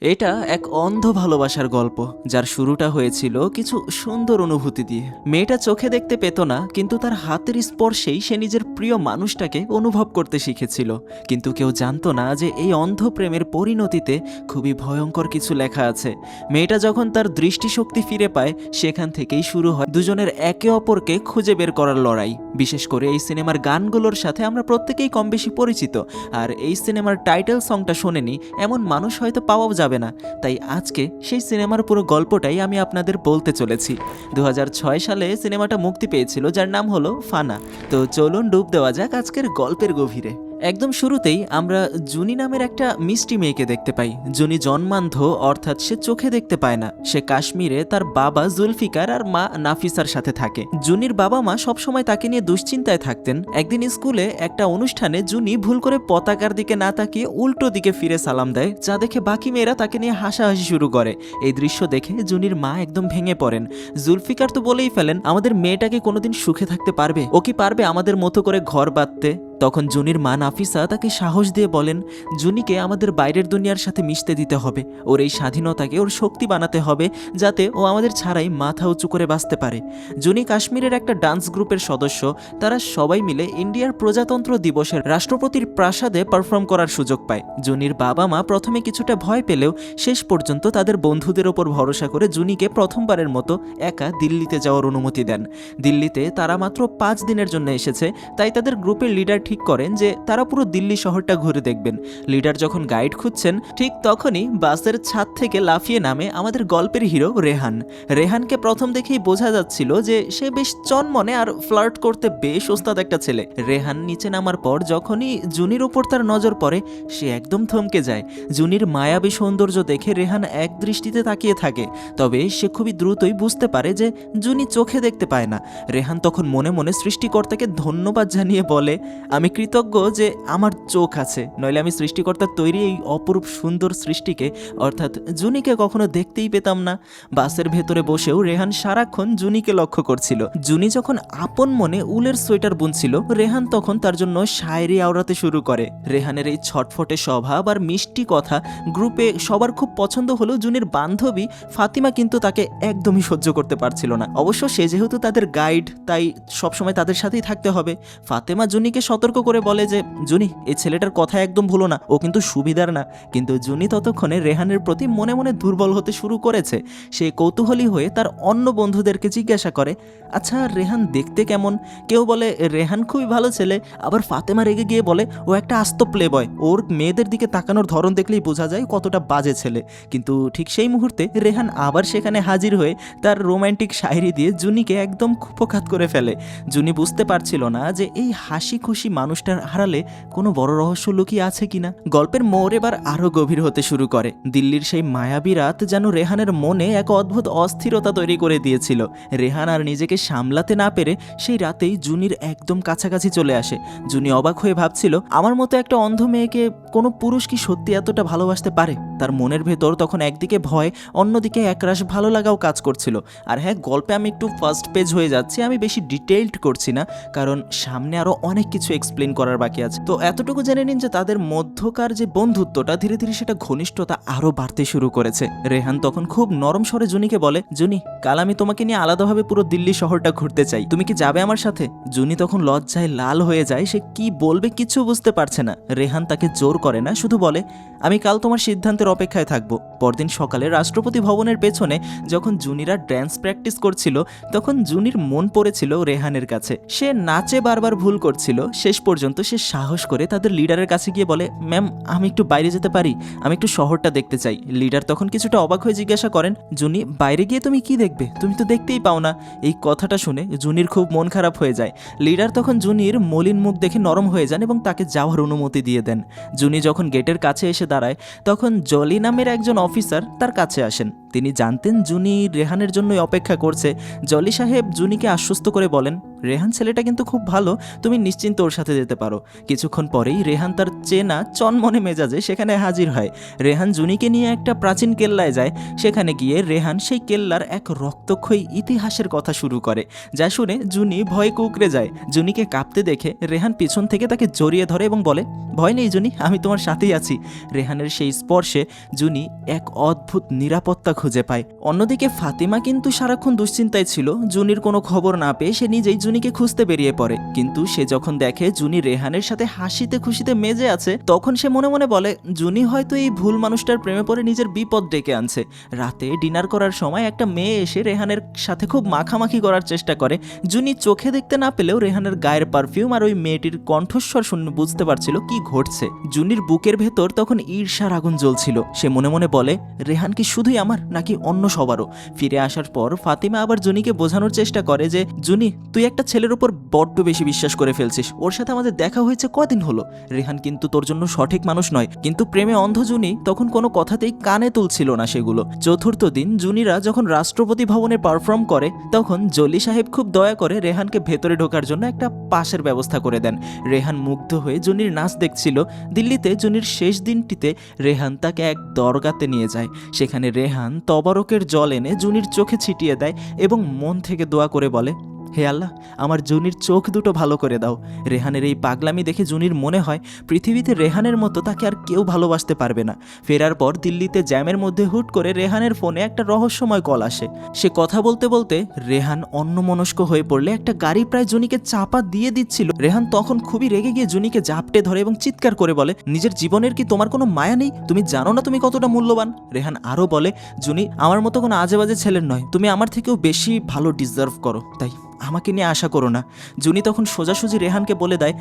এটা এক অন্ধ ভালোবাসার গল্প, যার শুরুটা হয়েছিল কিছু সুন্দর অনুভূতি দিয়ে। মেয়েটা চোখে দেখতে পেত না, কিন্তু তার হাতের স্পর্শেই সে নিজের প্রিয় মানুষটাকে অনুভব করতে শিখেছিল। কিন্তু কেউ জানতো না যে এই অন্ধ প্রেমের পরিণতিতে খুবই ভয়ঙ্কর কিছু লেখা আছে। মেয়েটা যখন তার দৃষ্টিশক্তি ফিরে পায়, সেখান থেকেই শুরু হয় দুজনের একে অপরকে খুঁজে বের করার লড়াই। বিশেষ করে এই সিনেমার গানগুলোর সাথে আমরা প্রত্যেকেই কম বেশি পরিচিত, আর এই সিনেমার টাইটেল সংটা শোনেনি এমন মানুষ হয়তো পাওয়াও যাবে না। তাই আজকে সেই সিনেমার পুরো গল্পটাই আমি আপনাদের বলতে চলেছি। 2006 সালে সিনেমাটা মুক্তি পেয়েছিল, যার নাম হলো ফানা। তো চলুন ডুব দেওয়া যাক আজকের গল্পের গভীরে। একদম শুরুতেই আমরা জুনি নামের একটা মিষ্টি মেয়েকে দেখতে পাই। জুনি জন্মান্ধ, অর্থাৎ সে চোখে দেখতে পায় না। সে কাশ্মীরে তার বাবা জুলফিকার আর মা নাফিসার সাথে থাকে। জুনির বাবা মা সবসময় তাকে নিয়ে দুশ্চিন্তায় থাকতেন। একদিন স্কুলে একটা অনুষ্ঠানে জুনি ভুল করে পতাকার দিকে না তাকিয়ে উল্টো দিকে ফিরে সালাম দেয়, যা দেখে বাকি মেয়েরা তাকে নিয়ে হাসাহাসি শুরু করে। এই দৃশ্য দেখে জুনির মা একদম ভেঙে পড়েন। জুলফিকার তো বলেই ফেলেন, আমাদের মেয়েটাকে কোনোদিন সুখে থাকতে পারবে? ও কি পারবে আমাদের মতো করে ঘর বাঁধতে? তখন জুনির মা নাফিসা তাকে সাহস দিয়ে বলেন, জুনিকে আমাদের বাইরের দুনিয়ার সাথে মিশতে দিতে হবে। ওর এই স্বাধীনতাকে ওর শক্তি বানাতে হবে, যাতে ও আমাদের ছাড়াই মাথা উঁচু করে বাঁচতে পারে। জুনি কাশ্মীরের একটা ডান্স গ্রুপের সদস্য। তারা সবাই মিলে ইন্ডিয়ার প্রজাতন্ত্র দিবসের রাষ্ট্রপতির প্রাসাদে পারফর্ম করার সুযোগ পায়। জুনির বাবা মা প্রথমে কিছুটা ভয় পেলেও শেষ পর্যন্ত তাদের বন্ধুদের ওপর ভরসা করে জুনিকে প্রথমবারের মতো একা দিল্লিতে যাওয়ার অনুমতি দেন। দিল্লিতে তারা মাত্র 5 দিনের জন্য এসেছে, তাই তাদের গ্রুপের লিডার ঠিক করেন যে তারা পুরো দিল্লি শহরটা ঘুরে দেখবেন। লিডার যখন গাইড খুঁজছেন, ঠিক তখনই বাসের ছাদ থেকে লাফিয়ে নামে আমাদের গল্পের হিরো রেহান। রেহানকে প্রথম দেখেই বোঝা যাচ্ছিল যে সে বেশ চনমনে আর ফ্লার্ট করতে বেশ ওস্তাদ একটা ছেলে। রেহান নিচে নামার পর যখনই জুনির ওপর তার নজর পড়ে, সে একদম থমকে যায়। জুনির মায়াবী সৌন্দর্য দেখে রেহান এক দৃষ্টিতে তাকিয়ে থাকে, তবে সে খুবই দ্রুতই বুঝতে পারে যে জুনি চোখে দেখতে পায় না। রেহান তখন মনে মনে সৃষ্টিকর্তাকে ধন্যবাদ জানিয়ে বলে, আমি কৃতজ্ঞ যে আমার চোখ আছে, নইলে আমি সৃষ্টিকর্তার তৈরি এই অপরূপ সুন্দর সৃষ্টিকে অর্থাৎ জুনিকে কখনো দেখতেই পেতাম না। বাসের ভেতরে বসেও রেহান সারাক্ষণ জুনিকে লক্ষ্য করছিল। জুনি যখন আপন মনে উলের সোয়েটার বুনছিল, রেহান তখন তার জন্য শায়েরি আওড়াতে শুরু করে। রেহানের এই ছটফটে স্বভাব আর মিষ্টি কথা গ্রুপে সবার খুব পছন্দ হলেও জুনির বান্ধবী ফাতিমা কিন্তু তাকে একদমই সহ্য করতে পারছিল না। অবশ্য সে যেহেতু তাদের গাইড, তাই সবসময় তাদের সাথেই থাকতে হবে। ফাতেমা জুনিকে সতর্ক করে বলে যে, জুনি, এই ছেলেটার কথা একদম ভুলো না, ও কিন্তু সুবিধার না। কিন্তু জুনি ততক্ষণে রেহানের প্রতি মনে মনে দুর্বল হতে শুরু করেছে। সে কৌতূহলী হয়ে তার অন্য বন্ধুদেরকে জিজ্ঞাসা করে, আচ্ছা রেহান দেখতে কেমন? কেউ বলে রেহান খুবই ভালো ছেলে, আবার ফাতেমা রেগে গিয়ে বলে ও একটা আস্ত প্লে বয়, ওর মেয়েদের দিকে তাকানোর ধরন দেখলেই বোঝা যায় কতটা বাজে ছেলে। কিন্তু ঠিক সেই মুহূর্তে রেহান আবার সেখানে হাজির হয়ে তার রোম্যান্টিক শায়রি দিয়ে জুনিকে একদম কুপোকাত করে ফেলে। জুনি বুঝতে পারছিল না যে এই হাসি খুশি মানুষটার হারালে কোনো বড় রহস্য লুকিয়ে আছে কিনা। গল্পের মোড় এবার আরো গভীর হতে শুরু করে। দিল্লির সেই মায়াবী রাত যেন রেহানের মনে এক অদ্ভুত অস্থিরতা তৈরি করে দিয়েছিল। রেহান আর নিজেকে সামলাতে না পেরে সেই রাতেই জুনির একদম কাছাকাছি চলে আসে। জুনি অবাক হয়ে ভাবছিল, আমার মতো একটা অন্ধ মেয়েকে কোনো পুরুষ কি সত্যি এতটা ভালোবাসতে পারে? তার মনের ভেতর তখন একদিকে ভয়, অন্যদিকে একরাশ ভালো লাগাও কাজ করছিল। আর হ্যাঁ, গল্পে আমি একটু ফার্স্ট পেজ হয়ে যাচ্ছি, আমি বেশি ডিটেইলড করছি না, কারণ সামনে আরো অনেক কিছু এক্সপ্লেন করার বাকি আছে। তো এতটুকু জেনে নিন যে তাদের মধ্যকার যে বন্ধুত্বটা ধীরে ধীরে সেটা ঘনিষ্ঠতা আরো বাড়তে শুরু করেছে। রেহান তখন খুব নরম স্বরে জুনিকে বলে, জুনি, কাল আমি তোমাকে নিয়ে আলাদাভাবে পুরো দিল্লি শহরটা ঘুরতে চাই, তুমি কি যাবে আমার সাথে? জুনি তখন লজ্জায় লাল হয়ে যায়, সে কি বলবে কিছু বুঝতে পারছে না। রেহান তাকে জোর করে না, শুধু বলে, আমি কাল তোমার সিদ্ধান্তের অপেক্ষায় থাকবো। পরদিন সকালে রাষ্ট্রপতি ভবনের পেছনে যখন জুনিরা ড্যান্স প্র্যাকটিস করছিল, তখন জুনির মন পড়েছিল রেহানের কাছে। সে নাচে বারবার ভুল করছিল। শেষ পর্যন্ত সে সাহস করে তাদের লিডারের কাছে গিয়ে বলে, ম্যাম, আমি একটু বাইরে যেতে পারি? আমি একটু শহরটা দেখতে চাই। লিডার তখন কিছুটা অবাক হয়ে জিজ্ঞাসা করেন, জুনি, বাইরে গিয়ে তুমি কি দেখবে? তুমি তো দেখতেই পাও না। এই কথাটা শুনে জুনির খুব মন খারাপ হয়ে যায়। লিডার তখন জুনির মলিন মুখ দেখে নরম হয়ে যান এবং তাকে যাওয়ার অনুমতি দিয়ে দেন। জুনি যখন গেটের কাছে এসে দাঁড়ায়, তখন জলি নামের একজন অফিসার তার কাছে আসেন। তিনি জানতেন জুনি রেহানের জন্যই অপেক্ষা করছে। জলি সাহেব জুনিকে আশ্বস্ত করে বলেন, রেহান ছেলেটা কিন্তু খুব ভালো, তুমি নিশ্চিন্ত ওর সাথে যেতে পারো। কিছুক্ষণ পরেই রেহান তার চেনা চনমনে মেজাজে সেখানে হাজির হয়। রেহান জুনিকে নিয়ে একটা প্রাচীন কেল্লায় যায়। সেখানে গিয়ে রেহান সেই কেল্লার এক রক্তক্ষয়ী ইতিহাসের কথা শুরু করে, যা শুনে জুনি ভয়ে কুঁকড়ে যায়। জুনিকে কাঁপতে দেখে রেহান পিছন থেকে তাকে জড়িয়ে ধরে এবং বলে, ভয় নেই জুনি, আমি তোমার সাথেই আছি। রেহানের সেই স্পর্শে জুনি এক অদ্ভুত নিরাপত্তা খুঁজে পায়। অন্যদিকে ফাতিমা কিন্তু সারাক্ষণ দুশ্চিন্তায় ছিল। জুনির কোনো খবর না পেয়ে সে নিজেই জুনিকে খুঁজতে বেরিয়ে পড়ে, কিন্তু সে যখন দেখে জুনি রেহানের সাথে হাসিতে খুশিতে মেজে আছে, তখন সে মনে মনে বলে জুনি হয়তো এই ভুল মানুষটার প্রেমে পড়ে নিজের বিপদ ডেকে আনছে। রাতে ডিনার করার সময় একটা মেয়ে এসে রেহানের সাথে খুব মাখামাখি করার চেষ্টা করে। জুনি চোখে দেখতে না পেলেও রেহানের গায়ের পারফিউম আর ওই মেয়েটির কণ্ঠস্বর শুনে বুঝতে পারছিল কি ঘটছে। জুনির বুকের ভেতর তখন ঈর্ষার আগুন জ্বলছিল। সে মনে মনে বলে, রেহান কি শুধুই আমার নাকি অন্য সবারও? ফিরে আসার পর ফাতিমা আবার জুনিকে বোঝানোর চেষ্টা করে যে, জুনি তুই একটা ছেলের উপর বড্ড বেশি বিশ্বাস করে ফেলছিস। ওর সাথে আমাদের দেখা হয়েছে কদিন হলো, রেহান কিন্তু তোর জন্য সঠিক মানুষ নয়। কিন্তু প্রেমে অন্ধ জুনি তখন কোনো কথাতেই কানে তুলছিল না সেগুলো। চতুর্থ দিন জুনিরা যখন রাষ্ট্রপতি ভবনে পারফর্ম করে, তখন জলি সাহেব খুব দয়া করে রেহানকে ভেতরে ঢোকার জন্য একটা পাশের ব্যবস্থা করে দেন। রেহান মুগ্ধ হয়ে জুনির নাচ দেখছিল। দিল্লিতে জুনির শেষ দিনটিতে রেহান তাকে এক দরগাতে নিয়ে যায়। সেখানে রেহান তবারকের জল এনে জুনির চোখে ছিটিয়ে দেয় এবং মন থেকে দোয়া করে বলে, হে আল্লাহ, আমার জুনির চোখ দুটো ভালো করে দাও। রেহানের এই পাগলামি দেখে জুনির মনে হয় পৃথিবীতে রেহানের মতো তাকে আর কেউ ভালোবাসতে পারবে না। ফেরার পর দিল্লিতে জ্যামের মধ্যে হুট করে রেহানের ফোনে একটা রহস্যময় কল আসে। সে কথা বলতে বলতে রেহান অন্যমনস্ক হয়ে পড়লে একটা গাড়ি প্রায় জুনিকে চাপা দিয়ে দিচ্ছিল। রেহান তখন খুবই রেগে গিয়ে জুনিকে জাপটে ধরে এবং চিৎকার করে বলে, নিজের জীবনের কি তোমার কোনো মায়া নেই? তুমি জানো না তুমি কতটা মূল্যবান? রেহান আরও বলে, জুনি আমার মতো কোনো আজে বাজে ছেলের নয়, তুমি আমার থেকেও বেশি ভালো ডিজার্ভ করো, তাই আমাকে নিয়ে আশা করো না। জুনি তখন সোজাসুজি রেহানকে বলে দেয়,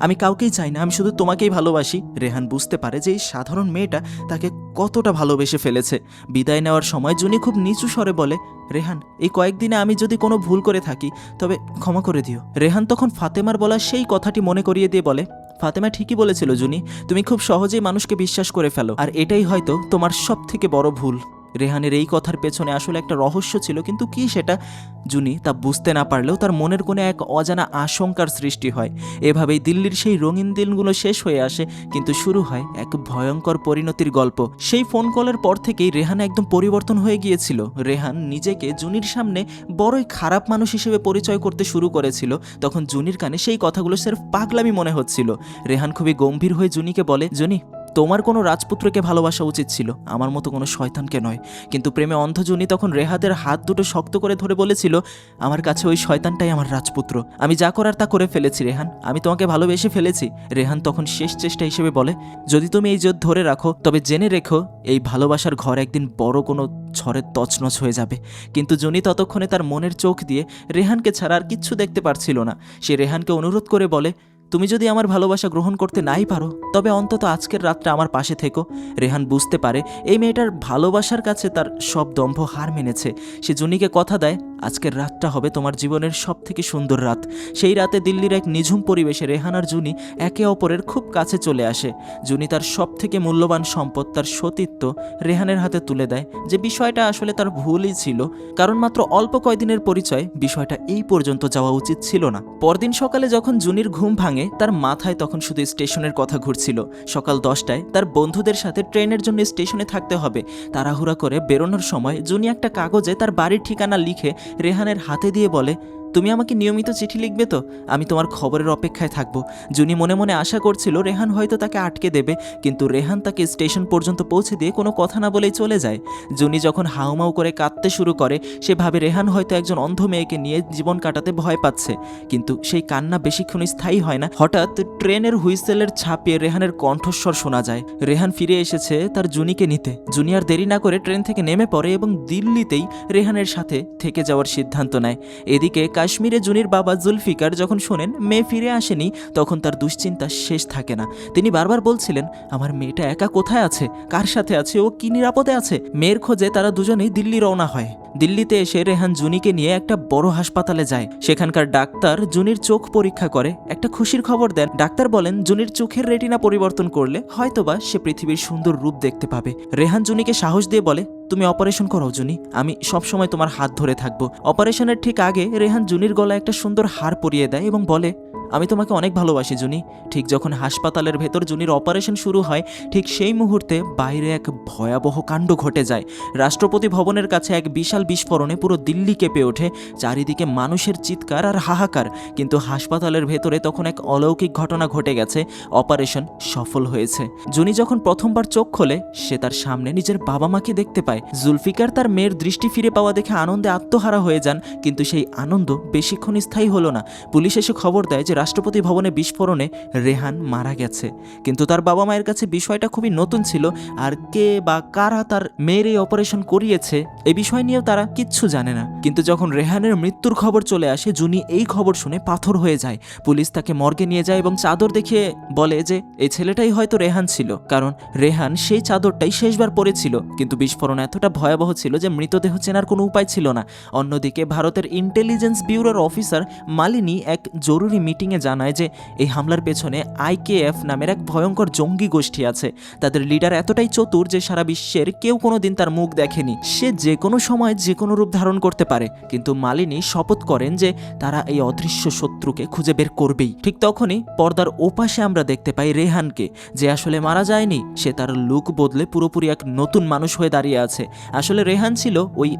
আমি কাউকেই চাই না, আমি শুধু তোমাকেই ভালোবাসি। রেহান বুঝতে পারে যে এই সাধারণ মেয়েটা তাকে কতটা ভালোবেসে ফেলেছে। বিদায় নেওয়ার সময় জুনি খুব নিচু স্বরে বলে, রেহান, এই কয়েকদিনে আমি যদি কোনো ভুল করে থাকি তবে ক্ষমা করে দিও। রেহান তখন ফাতেমার বলা সেই কথাটি মনে করিয়ে দিয়ে বলে, ফাতেমা ঠিকই বলেছিল জুনি, তুমি খুব সহজেই মানুষকে বিশ্বাস করে ফেলো, আর এটাই হয়তো তোমার সব থেকে বড় ভুল। রেহানের এই কথার পেছনে আসলে একটা রহস্য ছিল, কিন্তু কি সেটা জুনি তা বুঝতে না পারলেও তার মনের কোণে এক অজানা আশঙ্কার সৃষ্টি হয়। এভাবেই দিল্লির সেই রঙিন দিনগুলো শেষ হয়ে আসে, কিন্তু শুরু হয় এক ভয়ঙ্কর পরিণতির গল্প। সেই ফোন কলের পর থেকেই রেহান একদম পরিবর্তন হয়ে গিয়েছিল। রেহান নিজেকে জুনির সামনে বড়ই খারাপ মানুষ হিসেবে পরিচয় করতে শুরু করেছিল। তখন জুনির কানে সেই কথাগুলো সির্ফ পাগলামি মনে হচ্ছিল। রেহান খুবই গম্ভীর হয়ে জুনিকে বলে, জুনি, তোমার কোনো রাজপুত্রকে ভালোবাসা উচিত ছিল, আমার মতো কোনো শয়তানকে নয়। কিন্তু প্রেমে অন্ধ জুনি তখন রেহাদের হাত দুটো শক্ত করে ধরে বলেছিল, আমার কাছে ওই শয়তানটাই আমার রাজপুত্র। আমি যা করার তা করে ফেলেছি রেহান, আমি তোমাকে ভালোবেসে ফেলেছি। রেহান তখন শেষ চেষ্টা হিসেবে বলে, যদি তুমি এই জোর ধরে রাখো তবে জেনে রেখো এই ভালোবাসার ঘর একদিন বড় কোনো ঝড়ের তছনছ হয়ে যাবে। কিন্তু জুনি ততক্ষণে তার মনের চোখ দিয়ে রেহানকে ছাড়া আর কিচ্ছু দেখতে পারছিল না। সে রেহানকে অনুরোধ করে বলে, তুমি যদি আমার ভালোবাসা গ্রহণ করতে নাই পারো তবে অন্তত আজকের রাতটা আমার পাশে থেকো। রেহান বুঝতে পারে এই মেয়েটার ভালোবাসার কাছে তার সব দম্ভ হার মেনেছে। সে জুনিকে কথা দেয়, আজকের রাতটা হবে তোমার জীবনের সব থেকে সুন্দর রাত। সেই রাতে দিল্লির এক নিঝুম পরিবেশে রেহান আর জুনি একে অপরের খুব কাছে চলে আসে। জুনি তার সব থেকে মূল্যবান সম্পদ, তার সতীত্ব রেহানের হাতে তুলে দেয়, যে বিষয়টা আসলে তার ভুলই ছিল, কারণ মাত্র অল্প কয়দিনের পরিচয়, বিষয়টা এই পর্যন্ত যাওয়া উচিত ছিল না। পরদিন সকালে যখন জুনির ঘুম ভাঙে, তার মাথায় তখন শুধু স্টেশনের কথা ঘুরছিল। সকাল 10টায় তার বন্ধুদের সাথে ট্রেনের জন্য স্টেশনে থাকতে হবে। তাড়াহুড়া করে বেরোনোর সময় জুনি একটা কাগজে তার বাড়ির ঠিকানা লিখে রেহানের হাতে দিয়ে বলে, তুমি আমাকে নিয়মিত চিঠি লিখবে তো? আমি তোমার খবরের অপেক্ষায় থাকবো। জুনি মনে মনে আশা করছিল রেহান হয়তো তাকে আটকে দেবে, কিন্তু রেহান তাকে স্টেশন পর্যন্ত পৌঁছে দিয়ে কোনো কথা না বলেই চলে যায়। জুনি যখন হাউমাউ করে কাঁদতে শুরু করে, সে ভাবে রেহান হয়তো একজন অন্ধ মেয়েকে নিয়ে জীবন কাটাতে ভয় পাচ্ছে। কিন্তু সেই কান্না বেশিক্ষণ স্থায়ী হয় না। হঠাৎ ট্রেনের হুইসেলের ছাপিয়ে রেহানের কণ্ঠস্বর শোনা যায়। রেহান ফিরে এসেছে তার জুনিকে নিতে। জুনি আর দেরি না করে ট্রেন থেকে নেমে পড়ে এবং দিল্লিতেই রেহানের সাথে থেকে যাওয়ার সিদ্ধান্ত নেয়। এদিকে কাশ্মীরে জুনির বাবা জুলফিকার যখন শোনেন মেয়ে ফিরে আসেনি, তখন তার দুশ্চিন্তা শেষ থাকে না। তিনি বারবার বলছিলেন, আমার মেয়েটা একা কোথায় আছে, কার সাথে আছে, ও কি নিরাপদে আছে? মেয়ের খোঁজে তারা দুজনেই দিল্লি রওনা হয়। দিল্লিতে এসে রেহান জুনিকে নিয়ে একটা বড় হাসপাতালে যায়। সেখানকার ডাক্তার জুনির চোখ পরীক্ষা করে একটা খুশির খবর দেন। ডাক্তার বলেন জুনির চোখের রেটিনা পরিবর্তন করলে হয়তোবা সে পৃথিবীর সুন্দর রূপ দেখতে পাবে। রেহান জুনিকে সাহস দিয়ে বলে, তুমি অপারেশন করো জুনি, আমি সবসময় তোমার হাত ধরে থাকবো। অপারেশনের ঠিক আগে রেহান জুনির গলায় একটা সুন্দর হার পরিয়ে দেয় এবং বলে, আমি তোমাকে অনেক ভালোবাসি জুনি। ঠিক যখন হাসপাতালের ভেতর জুনির অপারেশন শুরু হয়, ঠিক সেই মুহূর্তে বাইরে এক ভয়াবহ কাণ্ড ঘটে যায়। রাষ্ট্রপতি ভবনের কাছে এক বিশাল বিস্ফোরণে পুরো দিল্লি কেঁপে ওঠে। চারিদিকে মানুষের চিৎকার আর হাহাকার। কিন্তু হাসপাতালের ভেতরে তখন এক অলৌকিক ঘটনা ঘটে গেছে। অপারেশন সফল হয়েছে। জুনি যখন প্রথমবার চোখ খোলে, সে তার সামনে নিজের বাবা মাকে দেখতে পায়। জুলফিকার তার মেয়ের দৃষ্টি ফিরে পাওয়া দেখে আনন্দে আত্মহারা হয়ে যান, কিন্তু সেই আনন্দ বেশিক্ষণ স্থায়ী হলো না। পুলিশ এসে খবর দেয় যে রাষ্ট্রপতি ভবনে বিস্ফোরণে রেহান মারা গেছে। কিন্তু তার বাবা মায়ের কাছে বিষয়টা খুবই নতুন ছিল, আর কে বা কারা তার মেয়ের এই অপারেশন করিয়েছে এই বিষয় নিয়েও তারা কিচ্ছু জানে না। কিন্তু যখন রেহানের মৃত্যুর খবর চলে আসে, জুনি এই খবর শুনে পাথর হয়ে যায়। পুলিশ তাকে মর্গে নিয়ে যায় এবং চাদর দেখিয়ে বলে যে এই ছেলেটাই হয়তো রেহান ছিল, কারণ রেহান সেই চাদরটাই শেষবার পরেছিল। কিন্তু বিস্ফোরণ এতটা ভয়াবহ ছিল যে মৃতদেহ চেনার কোনো উপায় ছিল না। অন্যদিকে ভারতের ইন্টেলিজেন্স ব্যুরোর অফিসার মালিনী এক জরুরি মিটিংয়ে জানায় যে এই হামলার পেছনে IKF নামের এক ভয়ঙ্কর জঙ্গি গোষ্ঠী আছে। তাদের লিডার এতটাই চতুর যে সারা বিশ্বের কেউ কোনোদিন তার মুখ দেখেনি। সে যে কোনো সময় যে কোনো রূপ ধারণ করতে পারে। কিন্তু মালিনী শপথ করেন যে তারা এই অদৃশ্য শত্রুকে খুঁজে বের করবেই। ঠিক তখনই পর্দার ওপাশে আমরা দেখতে পাই রেহানকে, যে আসলে মারা যায়নি। সে তার লুক বদলে পুরোপুরি এক নতুন মানুষ হয়ে দাঁড়িয়ে আছে। আসলে রেহান ছিল ওই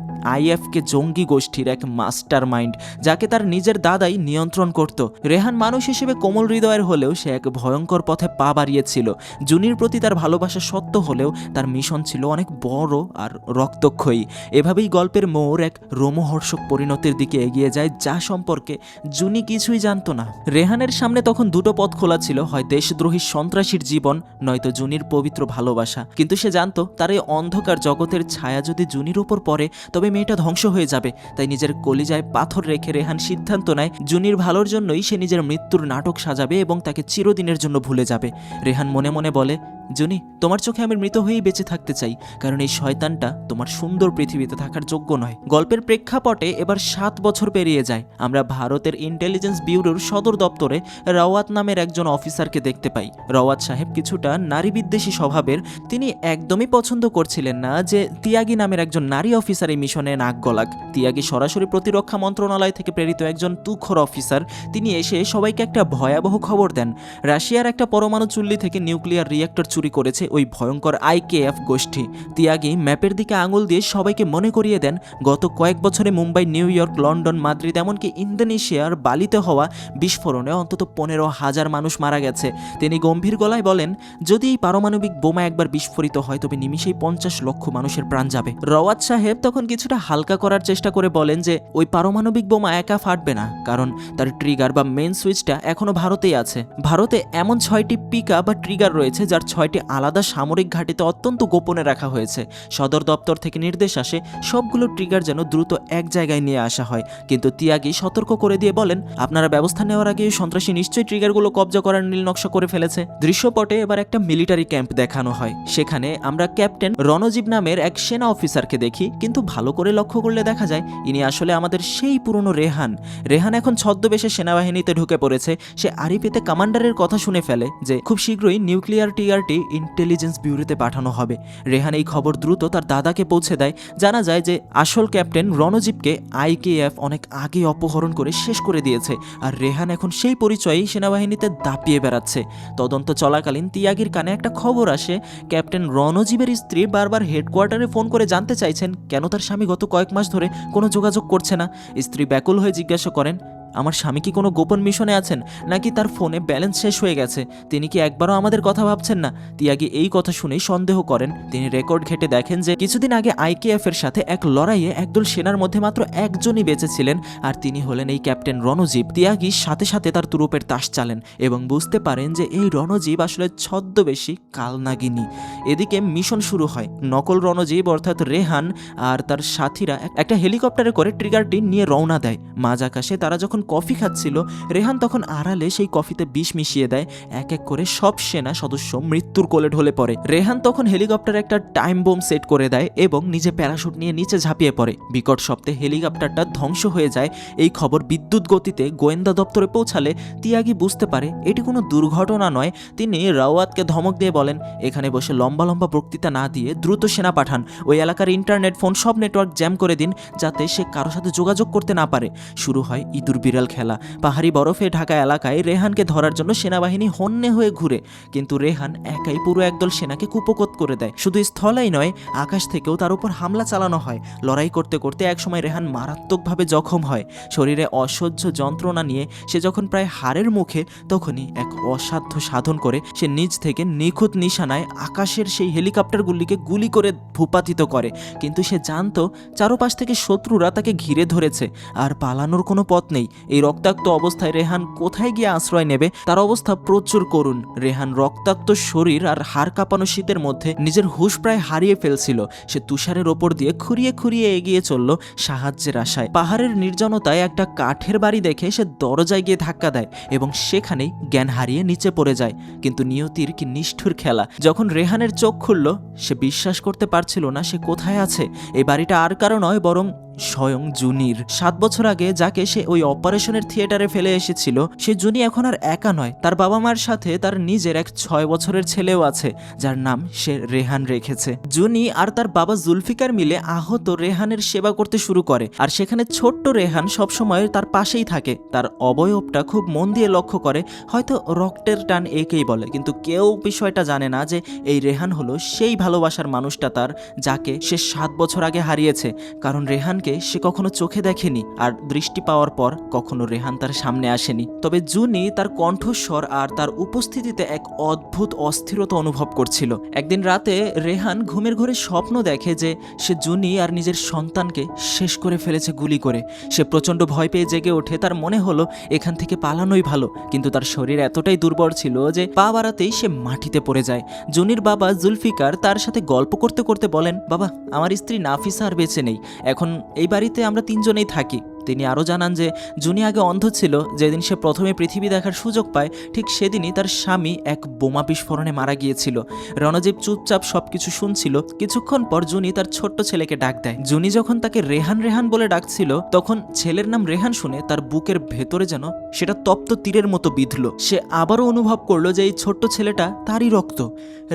IFK জঙ্গি গোষ্ঠীর এক মাস্টার মাইন্ড, যাকে তার নিজের দাদাই নিয়ন্ত্রণ করত। রেহান মানুষ হিসেবে কোমল হৃদয়ের হলেও সে এক ভয়ঙ্কর পথে পা বাড়িয়েছিল। জুনির প্রতি তার ভালোবাসা সত্য হলেও তার মিশন ছিল অনেক বড় আর রক্তক্ষয়ী। এভাবেই গল্পের মোড় এক রোমহর্ষক পরিণতির দিকে এগিয়ে যায়, যা সম্পর্কে জুনি কিছুই জানতো না। রেহানের সামনে তখন দুটো পথ খোলা ছিল, হয় দেশদ্রোহী সন্ত্রাসীর জীবন, নয়তো জুনির পবিত্র ভালোবাসা। কিন্তু সে জানতো তার এই অন্ধকার জগতের ছায়া যদি জুনির উপর পড়ে তবে মেয়েটা ধ্বংস হয়ে যাবে। তাই নিজের কলিজায় পাথর রেখে রেহান সিদ্ধান্ত নেয় জুনির ভালোর জন্যই সে নিজের মৃত্যুর নাটক সাজাবে এবং তাকে চিরদিনের জন্য ভুলে যাবে। রেহান মনে মনে বলে, জুনি, তোমার চোখে আমি মৃত হয়েই বেঁচে থাকতে চাই, কারণ এই শয়তানটা তোমার সুন্দর পৃথিবীতে থাকার যোগ্য নয়। গল্পের প্রেক্ষাপটে এবার 7 বছর পেরিয়ে যায়। আমরা ভারতের ইন্টেলিজেন্স ব্যুরোর সদর দপ্তরে রাওয়াত নামের একজন অফিসারকে দেখতে পাই। রাওয়াত সাহেব কিছুটা নারী বিদ্বেষী স্বভাবের। তিনি একদমই পছন্দ করছিলেন না যে তিয়াগী নামের একজন নারী অফিসার এই মিশনে নাক গলাক। তিয়াগী সরাসরি প্রতিরক্ষা মন্ত্রণালয় থেকে প্রেরিত একজন তুখোর অফিসার। তিনি এসে সবাইকে একটা ভয়াবহ খবর দেন। রাশিয়ার একটা পরমাণু চুল্লি থেকে নিউক্লিয়ার রিঅ্যাক্টর চুরি করেছে ওই ভয়ঙ্কর IKF গোষ্ঠী। তিয়াগী ম্যাপের দিকে আঙুল দিয়ে সবাইকে মনে করিয়ে দেন গত কয়েক বছরে Mumbai, new York, London, Madrid, এমনকি ইন্দোনেশিয়ার বালিতে হওয়া বিস্ফোরণে অন্তত 15,000 মানুষ মারা গেছে। তিনি গম্ভীর গলায় বলেন, যদি এই পারমাণবিক বোমা একবার বিস্ফোরিত হয় তবে নিমিষেই 50 লক্ষ মানুষের প্রাণ যাবে। রাওয়াত সাহেব তখন কিছুটা হালকা করার চেষ্টা করে বলেন যে ওই পারমাণবিক বোমা একা ফাটবে না, কারণ তার ট্রিগার বা মেইন সুইচটা এখনো ভারতেই আছে। ভারতে এমন 6টি পিকা বা ট্রিগার রয়েছে যার 6টি আলাদা সামরিক ঘাঁটিতে অত্যন্ত গোপনে রাখা হয়েছে। সদর দপ্তর থেকে নির্দেশ আসে সবগুলো ট্রিগার যেন দ্রুত এক জায়গায় নিয়ে আসা হয়। কিন্তু তিয়াগী সতর্ক করে দিয়ে বলেন, আপনারা ব্যবস্থা নেওয়ার আগে সন্ত্রাসী নিশ্চয়ই ট্রিগারগুলো কবজা করার নীল নকশা করে ফেলেছে। দৃশ্যপটে এবার একটা মিলিটারি ক্যাম্প দেখানো হয়। সেখানে আমরা ক্যাপ্টেন রণজীব নামের এক সেনা অফিসারকে দেখি, কিন্তু ভালো করে লক্ষ্য করলে দেখা যায় ইনি আসলে আমাদের সেই পুরনো রেহান। রেহান এখন ছদ্মবেশে সেনাবাহিনীতে ঢুকে পড়েছে। সে আরিফেতে কমান্ডারের কথা শুনে ফেলে যে খুব শীঘ্রই নিউক্লিয়ার টিআরটি ইন্টেলিজেন্স ব্যুরোতে পাঠানো হবে। রেহান এই খবর দ্রুত তার দাদাকে পৌঁছে দেয়। জানা যায় যে আসল ক্যাপ্টেন রণজীবকে IKF অনেক আগে অপহরণ করে শেষ করে দিয়েছে, আর রেহান এখন সেই পরিচয়েই সেনাবাহিনীতে দাপিয়ে বেড়াচ্ছে। তদন্ত চলাকালীন তিয়াগীর কানে একটা খবর আসে, ক্যাপ্টেন রণজীবের স্ত্রী বারবার হেডকোয়ার্টারে ফোন করে জানতে চাইছেন কেন তার স্বামী গত কয়েক মাস ধরে কোনো যোগাযোগ করছে না। স্ত্রী ব্যাকুল হয়ে জিজ্ঞাসা করেন, আমার স্বামী কি কোনো গোপন মিশনে আছেন, নাকি তার ফোনে ব্যালেন্স শেষ হয়ে গেছে? তিনি কি একবারও আমাদের কথা ভাবছেন না? তিয়াগী এই কথা শুনেই সন্দেহ করেন। তিনি রেকর্ড ঘেটে দেখেন যে কিছুদিন আগে IKF এর সাথে এক লড়াইয়ে একদল সেনার মধ্যে মাত্র একজনই বেঁচে ছিলেন, আর তিনি হলেন এই ক্যাপ্টেন রণজীব। তিয়াগী সাথে সাথে তার তুরুপের তাস চালেন এবং বুঝতে পারেন যে এই রণজীব আসলে ছদ্মবেশী কালনাগিনী। এদিকে মিশন শুরু হয়। নকল রণজীব অর্থাৎ রেহান আর তার সাথীরা একটা হেলিকপ্টারে করে ট্রিগারটি নিয়ে রওনা দেয়। মাঝ আকাশে তারা যখন যখন কফি খাচ্ছিল, রেহান তখন আড়ালে সেই কফিতে বিষ মিশিয়ে দেয়। এক এক করে সব সেনা সদস্য মৃত্যুর কোলে ঢলে পড়ে। রেহান তখন হেলিকপ্টারে একটা টাইম বোম সেট করে দেয় এবং নিজে প্যারাশুট নিয়ে নিচে ঝাঁপিয়ে পড়ে। বিকট শব্দে হেলিকপ্টারটা ধ্বংস হয়ে যায়। এই খবর বিদ্যুৎ গতিতে গোয়েন্দা দপ্তরে পৌঁছালে তিয়াগি বুঝতে পারে এটি কোনো দুর্ঘটনা নয়। তিনি রাওয়াতকে ধমক দিয়ে বলেন, এখানে বসে লম্বা লম্বা বক্তৃতা না দিয়ে দ্রুত সেনা পাঠান। ওই এলাকার ইন্টারনেট, ফোন সব নেটওয়ার্ক জ্যাম করে দিন, যাতে সে কারোর সাথে যোগাযোগ করতে না পারে। শুরু হয় ইঁদুর বিড়াল খেলা। পাহাড়ি বরফে ঢাকা এলাকায় রেহানকে ধরার জন্য সেনাবাহিনী হন্যে হয়ে ঘুরে, কিন্তু রেহান একাই পুরো একদল সেনাকে কুপোকত করে দেয়। শুধু স্থলেই নয়, আকাশ থেকেও তার উপর হামলা চালানো হয়। লড়াই করতে করতে একসময় রেহান মারাত্মকভাবে জখম হয়। শরীরে অসহ্য যন্ত্রণা নিয়ে সে যখন প্রায় হারের মুখে, তখনই এক অসাধ্য সাধন করে সে নিজ থেকে নিখুঁত নিশানায় আকাশের সেই হেলিকপ্টারগুলিকে গুলি করে ভূপাতিত করে। কিন্তু সে জানতো চারপাশ থেকে শত্রুরা তাকে ঘিরে ধরেছে, আর পালানোর কোনো পথ নেই। এই রক্তাক্ত অবস্থায় রেহান কোথায় গিয়ে আশ্রয় নেবে? তার অবস্থা প্রচুর করুণ। রেহান রক্তাক্ত শরীর আর হাড় কাঁপানো শীতের মধ্যে নিজের হুঁশ প্রায় হারিয়ে ফেলছিল। সে তুষারের ওপর দিয়ে খুঁড়িয়ে খুঁড়িয়ে এগিয়ে চলল সাহায্যের আশায়। পাহাড়ের নির্জনতায় একটা কাঠের বাড়ি দেখে সে দরজায় গিয়ে ধাক্কা দেয় এবং সেখানেই জ্ঞান হারিয়ে নিচে পড়ে যায়। কিন্তু নিয়তির কি নিষ্ঠুর খেলা! যখন রেহানের চোখ খুলল, সে বিশ্বাস করতে পারছিল না সে কোথায় আছে। এই বাড়িটা আর কারো নয়, বরং স্বয়ং জুনির। 7 বছর আগে যাকে সে ওই অপারেশনের থিয়েটারে ফেলে এসেছিল, সে জুনি এখন আর একা নয়। তার বাবা মার সাথে তার নিজের এক 6 বছরের ছেলেও আছে, যার নাম সে রেহান রেখেছে। জুনি আর তার বাবা জুলফিকার মিলে আহত রেহানের সেবা করতে শুরু করে, আর সেখানে ছোট্ট রেহান সবসময় তার পাশেই থাকে। তার অবয়বটা খুব মন দিয়ে লক্ষ্য করে, হয়তো রক্তের টান একেই বলে, কিন্তু কেউ বিষয়টা জানে না যে এই রেহান হলো সেই ভালোবাসার মানুষটা তার, যাকে সে 7 বছর আগে হারিয়েছে। কারণ রেহানকে সে কখনো চোখে দেখেনি, আর দৃষ্টি পাওয়ার পর কখনো রেহান তার সামনে আসেনি। তবে জুনি তার কণ্ঠস্বর আর তার উপস্থিতিতে এক অদ্ভুত অস্থিরতা অনুভব করছিল। একদিন রাতে রেহান ঘুমের ঘরে স্বপ্ন দেখে যে সে জুনি আর নিজের সন্তানকে শেষ করে ফেলেছে গুলি করে। সে প্রচণ্ড ভয় পেয়ে জেগে ওঠে। তার মনে হলো এখান থেকে পালানোই ভালো, কিন্তু তার শরীর এতটাই দুর্বল ছিল যে পা বাড়াতেই সে মাটিতে পড়ে যায়। জুনির বাবা জুলফিকার তার সাথে গল্প করতে করতে বলেন, বাবা, আমার স্ত্রী নাফিসা আর বেঁচে নেই। এখন এই বাড়িতে আমরা 3 জনেই থাকি। তিনি আরও জানান যে জুনি আগে অন্ধ ছিল। যেদিন সে প্রথমে পৃথিবী দেখার সুযোগ পায়, ঠিক সেদিনই তার স্বামী এক বোমা বিস্ফোরণে মারা গিয়েছিল। রণজীব চুপচাপ সবকিছু শুনছিল। কিছুক্ষণ পর জুনি তার ছোট্ট ছেলেকে ডাক দেয়। জুনি যখন তাকে রেহান রেহান বলে ডাকছিল, তখন ছেলের নাম রেহান শুনে তার বুকের ভেতরে যেন সেটা তপ্ত তীরের মতো বিঁধল। সে আবারও অনুভব করলো যে এই ছোট্ট ছেলেটা তারই রক্ত।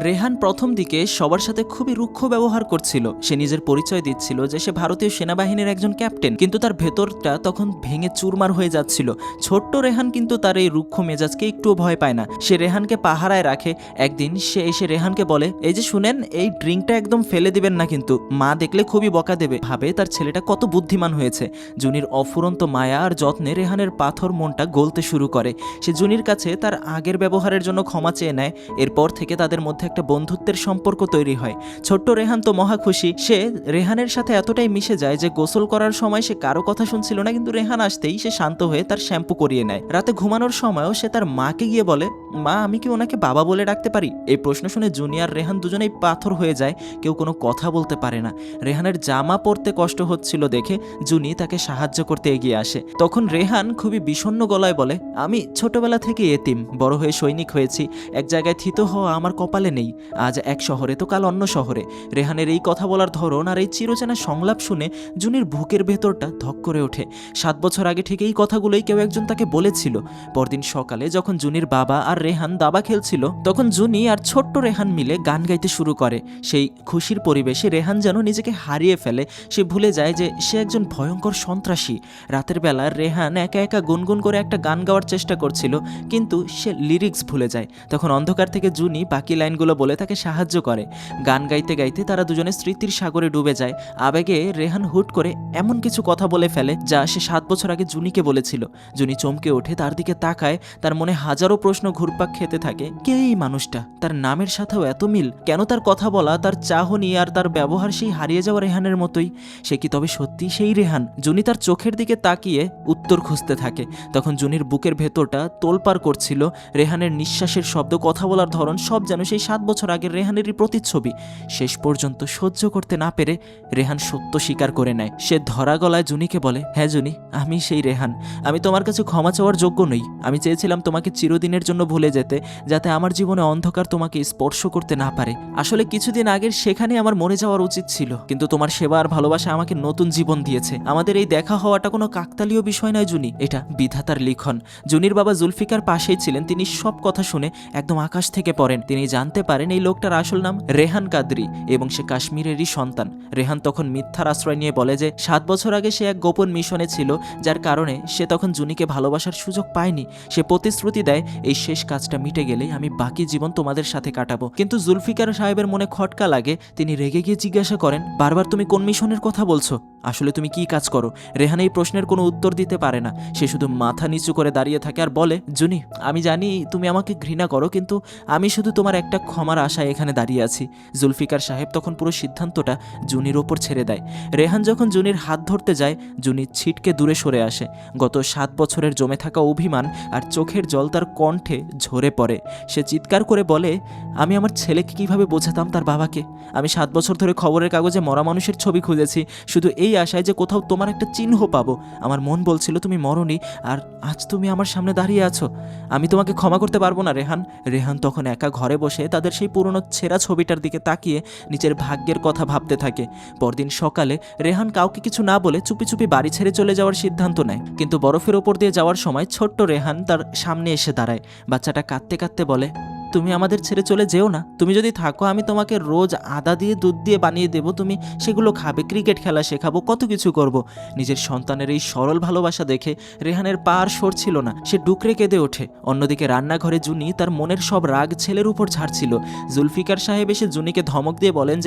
রেহান প্রথম দিকে সবার সাথে খুবই রুক্ষ ব্যবহার করছিল। সে নিজের পরিচয় দিচ্ছিল যে সে ভারতীয় সেনাবাহিনীর একজন ক্যাপ্টেন, কিন্তু তার ভেতর তখন ভেঙে চুরমার হয়ে যাচ্ছিল। ছোট্ট রেহান কিন্তু তার এই রুক্ষ মেজাজকে একটুও ভয় পায় না। সে রেহানকে পাহারায় রাখে। একদিন সে এসে রেহানকে বলে, এই যে শুনেন, এই ড্রিঙ্কটা একদম ফেলে দিবেন না, কিন্তু মা দেখলে খুবই বকা দেবে। ভাবে তার ছেলেটা কত বুদ্ধিমান হয়েছে। জুনির অফুরন্ত মায়া আর যত্নে রেহানের পাথর মনটা গলতে শুরু করে। সে জুনির কাছে তার আগের ব্যবহারের জন্য ক্ষমা চেয়ে নেয়। এরপর থেকে তাদের মধ্যে একটা বন্ধুত্বের সম্পর্ক তৈরি হয়। ছোট্ট রেহান তো মহা খুশি। সে রেহানের সাথে এতটাই মিশে যায় যে গোসল করার সময় সে কারো কথা শুনছিল না, কিন্তু রেহান আসতেই সে শান্ত হয়ে তার শ্যাম্পু করিয়ে নেয়। রাতে ঘুমানোর সময়ও সে তার মাকে গিয়ে বলে, মা, আমি কি ওনাকে বাবা বলে ডাকতে পারি? এই প্রশ্ন শুনে জুনি আর রেহান দুজনেই পাথর হয়ে যায়। কেউ কোনো কথা বলতে পারে না। রেহানের জামা পরতে কষ্ট হচ্ছিল দেখে জুনি তাকে সাহায্য করতে এগিয়ে আসে। তখন রেহান খুবই বিষণ্ণ গলায় বলে, আমি ছোটবেলা থেকে এতিম, বড় হয়ে সৈনিক হয়েছি। এক জায়গায় থিত হওয়া আমার কপালে নেই। আজ এক শহরে তো কাল অন্য শহরে। রেহানের এই কথা বলার ধরন আর এই চিরচেনা সংলাপ শুনে জুনির বুকের ভেতরটা ধক করে ওঠে। 7 বছর আগে ঠিক এই কথাগুলোই কেউ একজন তাকে বলেছিল। পরদিন সকালে যখন জুনির বাবা আর রেহান দাবা খেলছিল, তখন জুনি আর ছোট্ট রেহান মিলে গান গাইতে শুরু করে। সেই খুশির পরিবেশে রেহান যেন নিজেকে হারিয়ে ফেলে। সে ভুলে যায় যে সে একজন ভয়ঙ্কর সন্ত্রাসী। রাতের বেলা রেহান একা একা গুনগুন করে একটা গান গাওয়ার চেষ্টা করছিল, কিন্তু সে লিরিক্স ভুলে যায়। তখন অন্ধকার থেকে জুনি বাকি লাইনগুলো বলে তাকে সাহায্য করে। গান গাইতে গাইতে তারা দুজনে স্মৃতির সাগরে ডুবে যায়। আবেগে রেহান হুট করে এমন কিছু কথা বলে ফেলে যা সে 7 বছর আগে জুনিকে বলেছিল। জুনি চমকে ওঠে, তার দিকে তাকায়। তার মনে হাজারো প্রশ্ন ঘুরপাক খেতে থাকে। কে এই মানুষটা? তার নামের সাথেও এত মিল কেন? তার কথা বলা, তার চাহনি আর তার ব্যবহার সেই হারিয়ে যাওয়া রেহানের মতোই। সে কি তবে সত্যি সেই রেহান? জুনি তার চোখের দিকে তাকিয়ে উত্তর খুঁজতে থাকে। তখন জুনির বুকের ভেতরটা তোলপাড় করছিল। রেহানের নিঃশ্বাসের শব্দ, কথা বলার ধরন সব যেন সেই 7 বছর আগের রেহানেরই প্রতিচ্ছবি। শেষ পর্যন্ত সহ্য করতে না পেরে রেহান সত্য স্বীকার করে নেয়। সে ধরা গলায় জুনিকে বলে, হ্যাঁ জুনি, আমি সেই রেহান। আমি তোমার কাছে ক্ষমা চাওয়ার যোগ্য নই। আমি চেয়েছিলাম তোমাকে চিরদিনের জন্য ভুলে যেতে, যাতে আমার জীবনে অন্ধকার তোমাকে স্পর্শ করতে না পারে। আসলে কিছুদিন আগের সেখানে আমার মরে যাওয়ার উচিত ছিল, কিন্তু তোমার সেবা আর ভালোবাসা আমাকে নতুন জীবন দিয়েছে। আমাদের এই দেখা হওয়াটা কোনো কাকতালীয় বিষয় নয় জুনি, এটা বিধাতার লিখন। জুনির বাবা জুলফিকার পাশেই ছিলেন। তিনি সব কথা শুনে একদম আকাশ থেকে পড়েন। তিনি জানতে পারেন এই লোকটার আসল নাম রেহান কাদরি এবং সে কাশ্মীরেরই সন্তান। রেহান তখন মিথ্যার আশ্রয় নিয়ে বলে যে 7 বছর আগে সে এক গোপন মিশনে ছিল, যার কারণে সে তখন জুনিকে ভালোবাসার সুযোগ পায়নি। সে প্রতিশ্রুতি দেয় এই শেষ কাজটা মিটে গেলেই আমি বাকি জীবন তোমাদের সাথে কাটাবো। কিন্তু জুলফিকার সাহেবের মনে খটকা লাগে। তিনি রেগে গিয়ে জিজ্ঞাসা করেন, বারবার তুমি কোন মিশনের কথা বলছো? আসলে তুমি কি কাজ করো? রেহান এই প্রশ্নের কোনো উত্তর দিতে পারে না। সে শুধু মাথা নিচু করে দাঁড়িয়ে থাকে আর বলে, জুনি, আমি জানি তুমি আমাকে ঘৃণা করো, কিন্তু আমি শুধু তোমার একটা ক্ষমার আশায় এখানে দাঁড়িয়ে আছি। জুলফিকার সাহেব তখন পুরো সিদ্ধান্তটা জুনির ওপর ছেড়ে দেয়। রেহান যখন জুনির হাত ধরতে যায়, জুনি ছিটকে দূরে সরে আসে। গত 7 বছরের জমে থাকা অভিমান আর চোখের জল তার কণ্ঠে ঝরে পড়ে। সে চিৎকার করে বলে, আমি আমার ছেলেকে কিভাবে বোঝাতাম তার বাবাকে? আমি 7 বছর ধরে খবরের কাগজে মরা মানুষের ছবি খুঁজেছি, শুধু এই আশায় যে কোথাও তোমার একটা চিহ্ন পাবো। আমার মন বলছিল তুমি মরনি, আর আজ তুমি আমার সামনে দাঁড়িয়ে আছো। আমি তোমাকে ক্ষমা করতে পারবো না রেহান। রেহান তখন একা ঘরে বসে তাদের সেই পুরনো ছেঁড়া ছবিটার দিকে তাকিয়ে নিজের ভাগ্যের কথা ভাবতে থাকে। পরদিন সকালে রেহান কাউকে কিছু না বলে চুপি চুপি বাড়ি ছেড়ে চলে যাওয়ার সিদ্ধান্ত নেয়। কিন্তু বরফের ওপর দিয়ে যাওয়ার সময় ছোট্ট রেহান তার সামনে এসে দাঁড়ায়। বাচ্চাটা কাঁদতে কাঁদতে বলে, তুমি আমাদের ছেড়ে চলে যেও না। তুমি যদি থাকো আমি তোমাকে রোজ আদা দিয়ে দুধ দিয়ে বানিয়ে দেবো, তুমি সেগুলো খাবে, ক্রিকেট খেলা শেখাবো, কত কিছু করব। নিজের সন্তানের এই সরল ভালোবাসা দেখে রেহানের পা আর সরছিল না। সে ডুকরে কেঁদে ওঠে। অন্যদিকে রান্নাঘরে জুনি তার মনের সব রাগ ছেলের উপর ঝাড়ছিল। জুলফিকার সাহেব এসে জুনিকে ধমক দিয়ে বলেন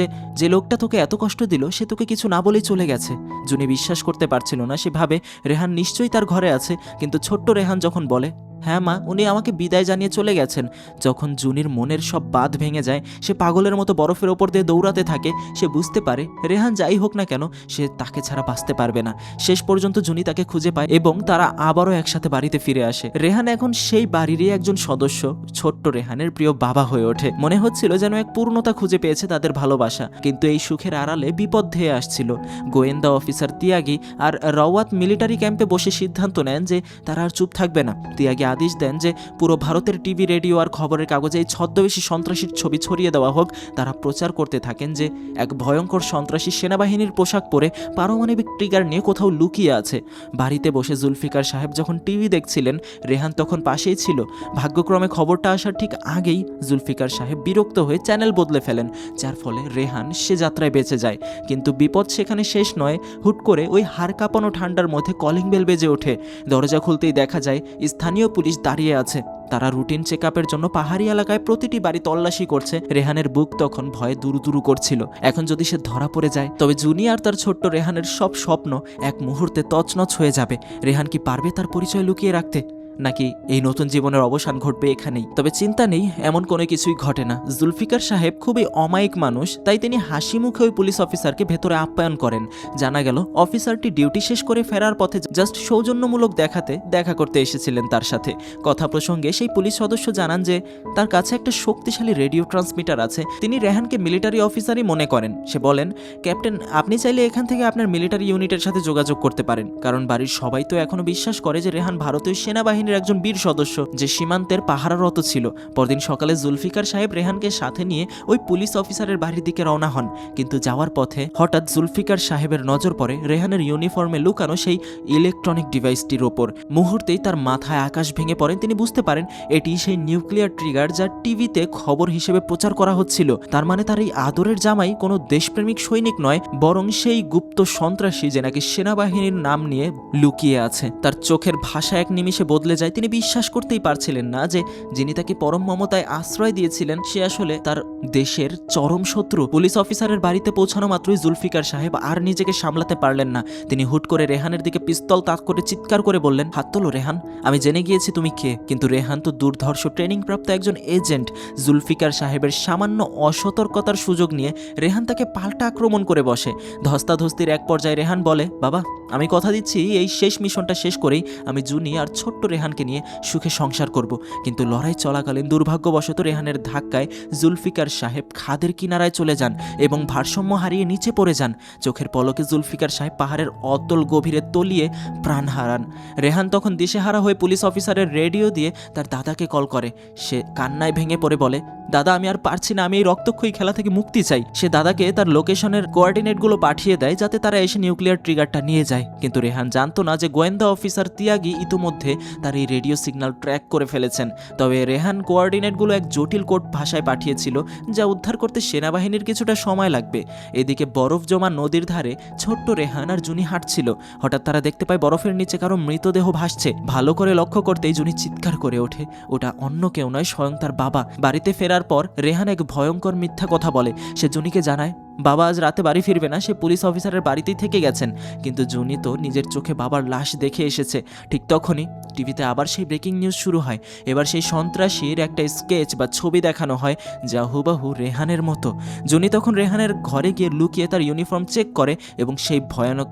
যে লোকটা তোকে এত কষ্ট দিল সে তোকে কিছু না বলেই চলে গেছে। জুনি বিশ্বাস করতে পারছিল না। সে ভাবে রেহান নিশ্চয়ই তার ঘরে আছে। কিন্তু ছোট্ট রেহান যখন বলে, হ্যাঁ মা, উনি আমাকে বিদায় জানিয়ে চলে গেছেন, যখন জুনির মনের সব বাঁধ ভেঙে যায়। সে পাগলের মতো বরফের ওপর দিয়ে দৌড়াতে থাকে। সে বুঝতে পারে রেহান যাই হোক না কেন সে তাকে ছাড়া বাঁচতে পারবে না। শেষ পর্যন্ত জুনি তাকে খুঁজে পায় এবং তারা আবারও একসাথে বাড়িতে ফিরে আসে। রেহান এখন সেই বাড়িরই একজন সদস্য। ছোট্ট রেহানের প্রিয় বাবা হয়ে ওঠে। মনে হচ্ছিল যেন এক পূর্ণতা খুঁজে পেয়েছে তাদের ভালোবাসা। কিন্তু এই সুখের আড়ালে বিপদ ধেয়ে আসছিল। গোয়েন্দা অফিসার তিয়াগি আর রওয়াত মিলিটারি ক্যাম্পে বসে সিদ্ধান্ত নেন যে তারা আর চুপ থাকবে না। তিয়াগি আদেশ দেন যে পুরো ভারতের টিভি, রেডিও আর খবরের কাগজে এই ছদ্মবেশী সন্ত্রাসীর ছবি ছড়িয়ে দেওয়া হোক। তারা প্রচার করতে থাকেন যে এক ভয়ঙ্কর সন্ত্রাসী সেনাবাহিনীর পোশাক পরে পারমাণবিক ট্রিগার নিয়ে কোথাও লুকিয়ে আছে। বাড়িতে বসে জুলফিকার সাহেব যখন টিভি দেখছিলেন, রেহান তখন পাশেই ছিল। ভাগ্যক্রমে খবরটা আসার ঠিক আগেই জুলফিকার সাহেব বিরক্ত হয়ে চ্যানেল বদলে ফেলেন, যার ফলে রেহান সে যাত্রায় বেঁচে যায়। কিন্তু বিপদ সেখানে শেষ নয়। হুট করে ওই হাড় কাঁপানো ঠান্ডার মধ্যে কলিং বেল বেজে ওঠে। দরজা খুলতেই দেখা যায় স্থানীয় পুলিশ দাঁড়িয়ে আছে। তারা রুটিন চেকআপের জন্য পাহাড়ি এলাকায় প্রতিটি বাড়ি তল্লাশি করছে। রেহানের বুক তখন ভয়ে দুরু দুরু করছিল। এখন যদি সে ধরা পড়ে যায় তবে জুনি আর তার ছোট্ট রেহানের সব স্বপ্ন এক মুহূর্তে তছনছ হয়ে যাবে। রেহান কি পারবে তার পরিচয় লুকিয়ে রাখতে, নাকি এই নতুন জীবনের অবসান ঘটবে এখানেই? তবে চিন্তা নেই, এমন কোনো কিছুই ঘটে না। জুলফিকার সাহেব খুবই অমায়িক মানুষ, তাই তিনি হাসি মুখে ওই পুলিশ অফিসারকে ভেতরে আপ্যায়ন করেন। জানা গেল অফিসারটি ডিউটি শেষ করে ফেরার পথে জাস্ট সৌজন্যমূলক দেখাতে দেখা করতে এসেছিলেন তার সাথে। কথা প্রসঙ্গে সেই পুলিশ সদস্য জানান যে তার কাছে একটা শক্তিশালী রেডিও ট্রান্সমিটার আছে। তিনি রেহানকে মিলিটারি অফিসারই মনে করেন। সে বলেন, ক্যাপ্টেন, আপনি চাইলে এখান থেকে আপনার মিলিটারি ইউনিটের সাথে যোগাযোগ করতে পারেন, কারণ বাড়ির সবাই তো এখনো বিশ্বাস করে যে রেহান ভারতীয় সেনাবাহিনী একজন বীর সদস্য যে সীমান্তের পাহারারত ছিল। পরদিন সকালে জুলফিকার সাহেব রেহানকে সাথে নিয়ে ওই পুলিশ অফিসারের বাড়ির দিকে রওনা হন। কিন্তু যাওয়ার পথে হঠাৎ জুলফিকার সাহেবের নজর পড়ে রেহানের ইউনিফর্মে লুকানো সেই ইলেকট্রনিক ডিভাইসটির ওপর। মুহূর্তেই তার মাথায় আকাশ ভেঙে পড়েন। তিনি বুঝতে পারেন এটি সেই নিউক্লিয়ার ট্রিগার যা টিভিতে খবর হিসেবে প্রচার করা হচ্ছিল। তার মানে তার এই আদরের জামাই কোনো দেশপ্রেমিক সৈনিক নয়, বরং সেই গুপ্ত সন্ত্রাসী যে নাকি সেনাবাহিনীর নাম নিয়ে লুকিয়ে আছে। তার চোখের ভাষা এক নিমিষে বদলে যায়। তিনি বিশ্বাস করতেই পারছিলেন না যে যিনি তাকে পরম মমতায় আশ্রয় দিয়েছিলেন সে আসলে তার দেশের চরম শত্রু। পুলিশ অফিসারের বাড়িতে পৌঁছানো মাত্রই জুলফিকার সাহেব আর নিজেকে সামলাতে পারলেন না। তিনি হুট করে রেহানের দিকে পিস্তল তাক করে চিৎকার করে বললেন, হাত তোলো রেহান, আমি জেনে গিয়েছি তুমি কে। কিন্তু রেহান তো দুর্ধর্ষ ট্রেনিং প্রাপ্ত একজন এজেন্ট। জুলফিকার সাহেবের সামান্য অসতর্কতার সুযোগ নিয়ে রেহান তাকে পাল্টা আক্রমণ করে বসে। ধস্তাধস্তির এক পর্যায়ে রেহান বলে, বাবা আমি কথা দিচ্ছি এই শেষ মিশনটা শেষ করেই আমি জুনি আর ছোট্ট রেহানকে নিয়ে সুখে সংসার করব। কিন্তু লড়াই চলাকালীন দুর্ভাগ্যবশত রেহানের ধাক্কায় জুলফিকার সাহেব খাদের কিনারায় চলে যান এবং ভারসাম্য হারিয়ে নিচে পড়ে যান। চোখের পলকে জুলফিকার সাহেব পাহাড়ের অতল গভীরে তলিয়ে প্রাণ হারান। রেহান তখন দিশেহারা হয়ে পুলিশ অফিসারের রেডিও দিয়ে তার দাদাকে কল করে। সে কান্নায় ভেঙে পড়ে বলে, দাদা আমি আর পারছি না, আমি এই রক্তক্ষয়ী খেলা থেকে মুক্তি চাই। সে দাদাকে তার লোকেশনের কোঅর্ডিনেটগুলো পাঠিয়ে দেয় যাতে তারা এসে নিউক্লিয়ার ট্রিগারটা নিয়ে যায়। কিন্তু রেহান জানতো না যে গোয়েন্দা অফিসার তিয়াগি ইতোমধ্যে তার এই রেডিও সিগন্যাল ট্র্যাক করে ফেলেছেন। তবে রেহান কোঅর্ডিনেটগুলো এক জটিল কোড ভাষায় পাঠিয়েছিল যা উদ্ধার করতে সেনাবাহিনীর কিছুটা সময় লাগবে। এদিকে বরফ জমা নদীর ধারে ছোট্ট রেহান আর জুনি হাঁটছিল। হঠাৎ তারা দেখতে পায় বরফের নিচে কারো মৃতদেহ ভাসছে। ভালো করে লক্ষ্য করতেই জুনি চিৎকার করে ওঠে। ওটা অন্য কেউ নয়, স্বয়ং তার বাবা। বাড়িতে ফেরার পর রেহান এক ভয়ঙ্কর মিথ্যা কথা বলে। সে জুনিকে জানায় বাবা আজ রাতে বাড়ি ফিরবে না, সে পুলিশ অফিসারের বাড়িতেই থেকে গেছেন। কিন্তু জুনি তো নিজের চোখে বাবার লাশ দেখে এসেছে। ঠিক তখনই টিভিতে আবার সেই ব্রেকিং নিউজ শুরু হয়। এবার সেই সন্ত্রাসীর একটা স্কেচ বা ছবি দেখানো হয় যা হুবাহু রেহানের মতো। জুনি তখন রেহানের ঘরে গিয়ে লুকিয়ে তার ইউনিফর্ম চেক করে এবং সেই ভয়ানক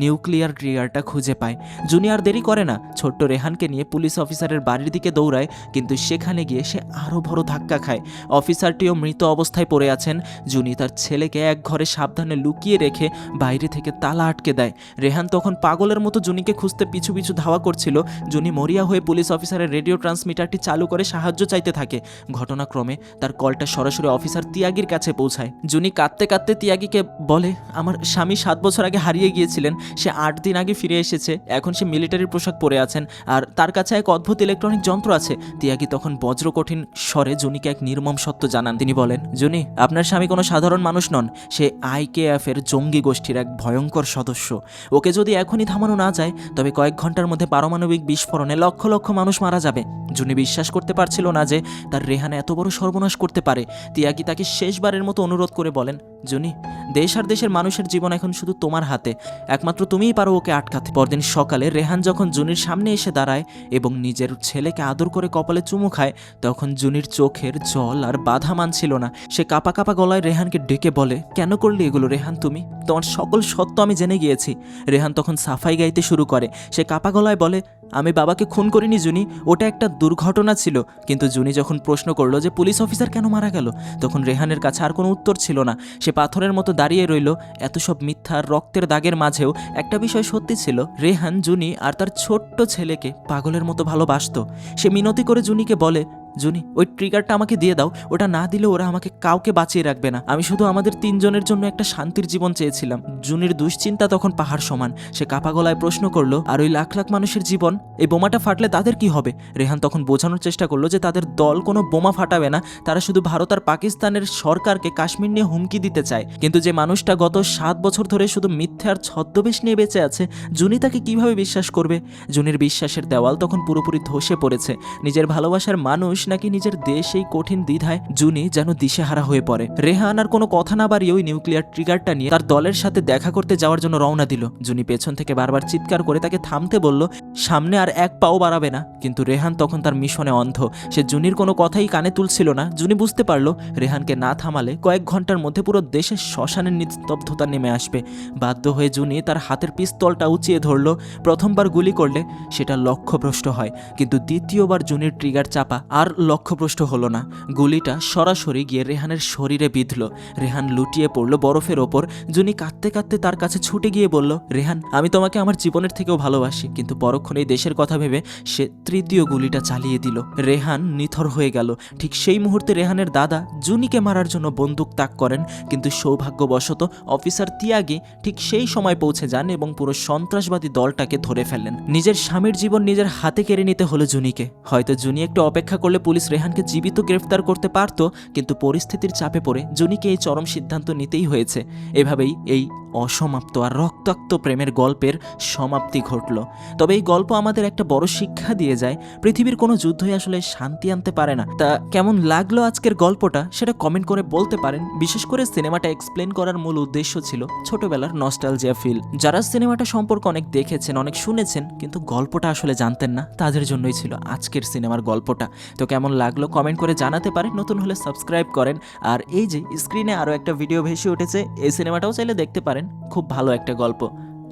নিউক্লিয়ার ট্রিগারটা খুঁজে পায়। জুনি আর দেরি করে না, ছোট্ট রেহানকে নিয়ে পুলিশ অফিসারের বাড়ির দিকে দৌড়ায়। কিন্তু সেখানে গিয়ে সে আরও বড় ধাক্কা খায়। অফিসারটিও মৃত অবস্থায় পড়ে আছেন। জুনি তার ছেলেকে এক ঘরে সাবধানে লুকিয়ে রেখে বাইরে থেকে তালা আটকে দেয়। রেহান তখন পাগলের মতো জুনিকে খুঁজতে পিছু পিছু ধাওয়া করছিল। জুনি মরিয়া হয়ে পুলিশ অফিসারের রেডিও ট্রান্সমিটারটি চালু করে সাহায্য চাইতে থাকে। ঘটনাক্রমে তার কলটা সরাসরি অফিসার তিয়াগির কাছে পৌঁছায়। জুনি কাঁদতে কাঁদতে তিয়াগিকে বলে, আমার স্বামী 7 বছর আগে হারিয়ে গিয়েছিলেন, সে 8 দিন আগে ফিরে এসেছে। এখন সে মিলিটারির পোশাক পরে আছেন আর তার কাছে এক অদ্ভুত ইলেকট্রনিক যন্ত্র আছে। তিয়াগি তখন বজ্রকঠিন স্বরে জুনিকে এক নির্মম সত্য জানান। তিনি বলেন, জুনি আপনার স্বামী কোনো সাধারণ মানুষ নন, সে IKF এর জঙ্গি গোষ্ঠীর এক ভয়ঙ্কর সদস্য। ওকে যদি এখনই থামানো না যায় তবে কয়েক ঘন্টার মধ্যে পারমাণবিক বিস্ফোরণে লক্ষ লক্ষ মানুষ মারা যাবে। জুনি বিশ্বাস করতে পারছিল না যে তার রেহান এত বড় সর্বনাশ করতে পারে। তিয়াগি তাকে শেষবারের মতো অনুরোধ করে বলেন, জুনি দেশ আর দেশের মানুষের জীবন এখন শুধু তোমার হাতে, একমাত্র তুমিই পারো ওকে আটকাতে। পরদিন সকালে রেহান যখন জুনির সামনে এসে দাঁড়ায় এবং নিজের ছেলেকে আদর করে কপালে চুমু খায়, তখন জুনির চোখের জল আর বাধা মানছিল না। সে কাপা কাপা গলায় রেহানকে ডেকে বলে, কেন করলে এগুলো রেহান? তুমি তোমার সকল সত্য আমি জেনে গিয়েছি। রেহান তখন সাফাই গাইতে শুরু করে। সে কাপা গলায় বলে, আমি বাবাকে খুন করিনি জুনি, ওটা একটা দুর্ঘটনা ছিল। কিন্তু জুনি যখন প্রশ্ন করলো যে পুলিশ অফিসার কেন মারা গেল, তখন রেহানের কাছে আর কোনো উত্তর ছিল না। সে পাথরের মতো দাঁড়িয়ে রইল। এত সব মিথ্যা রক্তের দাগের মাঝেও একটা বিষয় সত্যি ছিল, রেহান জুনি আর তার ছোট্ট ছেলেকে পাগলের মতো ভালোবাসত। সে মিনতি করে জুনিকে বলে, জুনি ওই ট্রিগারটা আমাকে দিয়ে দাও, ওটা না দিলে ওরা আমাকে কাউকে বাঁচিয়ে রাখবে না। আমি শুধু আমাদের 3 জনের জন্য একটা শান্তির জীবন চেয়েছিলাম। জুনির দুশ্চিন্তা তখন পাহাড় সমান। সে কাপা গলায় প্রশ্ন করলো, আর ওই লাখ লাখ মানুষের জীবন, এই বোমাটা ফাটলে তাদের কি হবে? রেহান তখন বোঝানোর চেষ্টা করলো যে তাদের দল কোনো বোমা ফাটাবে না, তারা শুধু ভারত আর পাকিস্তানের সরকারকে কাশ্মীর নিয়ে হুমকি দিতে চায়। কিন্তু যে মানুষটা গত 7 বছর ধরে শুধু মিথ্যে আর ছদ্মবেশ নিয়ে বেঁচে আছে, জুনি তাকে কিভাবে বিশ্বাস করবে? জুনির বিশ্বাসের দেওয়াল তখন পুরোপুরি ধসে পড়েছে। নিজের ভালোবাসার মানুষ নাকি নিজের দেশ, এই কঠিন দ্বিধায় জুনি যেন দিশেহারা হয়ে পড়ে। রেহান আর কোনো কথা না বাড়িয়ে ওই নিউক্লিয়ার ট্রিগারটা নিয়ে তার দলের সাথে দেখা করতে যাওয়ার জন্য রওনা দিল। জুনি পেছন থেকে বারবার চিৎকার করে তাকে থামতে বলল, সামনে আর 1 পাও বাড়াবে না। কিন্তু রেহান তখন তার মিশনে অন্ধ। সে জুনির কোনো কথাই কানে তুলছিল না। জুনি বুঝতে পারলো রেহানকে না থামালে কয়েক ঘন্টার মধ্যে পুরো দেশের শ্মশানের নিস্তব্ধতা নেমে আসবে। বাধ্য হয়ে জুনি তার হাতের পিস্তলটা উঁচিয়ে ধরল। প্রথমবার গুলি করলে সেটা লক্ষ্যভ্রষ্ট হয়, কিন্তু দ্বিতীয়বার জুনির ট্রিগার চাপা আর লক্ষ্যভ্রষ্ট হলো না। গুলিটা সরাসরি গিয়ে রেহানের শরীরে বিঁধল। রেহান লুটিয়ে পড়ল বরফের ওপর। জুনি কাঁদতে কাঁদতে তার কাছে ছুটে গিয়ে বলল, রেহান আমি তোমাকে আমার জীবনের থেকেও ভালোবাসি। কিন্তু পরক্ষণে দেশের কথা ভেবে সে তৃতীয় গুলিটা চালিয়ে দিল। রেহান নিথর হয়ে গেল। ঠিক সেই মুহূর্তে রেহানের দাদা জুনিকে মারার জন্য বন্দুক তাক করেন, কিন্তু সৌভাগ্যবশত অফিসার তিয়াগি ঠিক সেই সময় পৌঁছে যান এবং পুরো সন্ত্রাসবাদী দলটাকে ধরে ফেলেন। নিজের স্বামীর জীবন নিজের হাতে কেড়ে নিতে হলো জুনিকে। হয়তো জুনি একটু অপেক্ষা করলে পুলিশ রেহানকে জীবিত গ্রেফতার করতে পারত, কিন্তু পরিস্থিতির চাপে পড়ে জুনিকে এই চরম সিদ্ধান্ত নিতেই হয়েছে। এভাবেই এই অসমাপ্ত আর রক্তাক্ত প্রেমের গল্পের সমাপ্তি ঘটল। তবে এই গল্প আমাদের একটা বড় শিক্ষা দিয়ে যায়, পৃথিবীর কোনো যুদ্ধই আসলে শান্তি আনতে পারে না। তা কেমন লাগলো আজকের গল্পটা সেটা কমেন্ট করে বলতে পারেন। বিশেষ করে সিনেমাটা এক্সপ্লেন করার মূল উদ্দেশ্য ছিল ছোটবেলার নস্টালজিয়া ফিল। যারা সিনেমাটা সম্পর্কে অনেক দেখেছেন, অনেক শুনেছেন, কিন্তু গল্পটা আসলে জানতেন না, তাদের জন্যই ছিল আজকের সিনেমার গল্পটা। তো কেমন লাগলো কমেন্ট করে জানাতে পারেন। নতুন হলে সাবস্ক্রাইব করেন। আর এই যে স্ক্রিনে আরও একটা ভিডিও ভেসে উঠেছে, এই সিনেমাটাও চাইলে দেখতে পারেন। খুব ভালো একটা গল্প।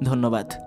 ধন্যবাদ।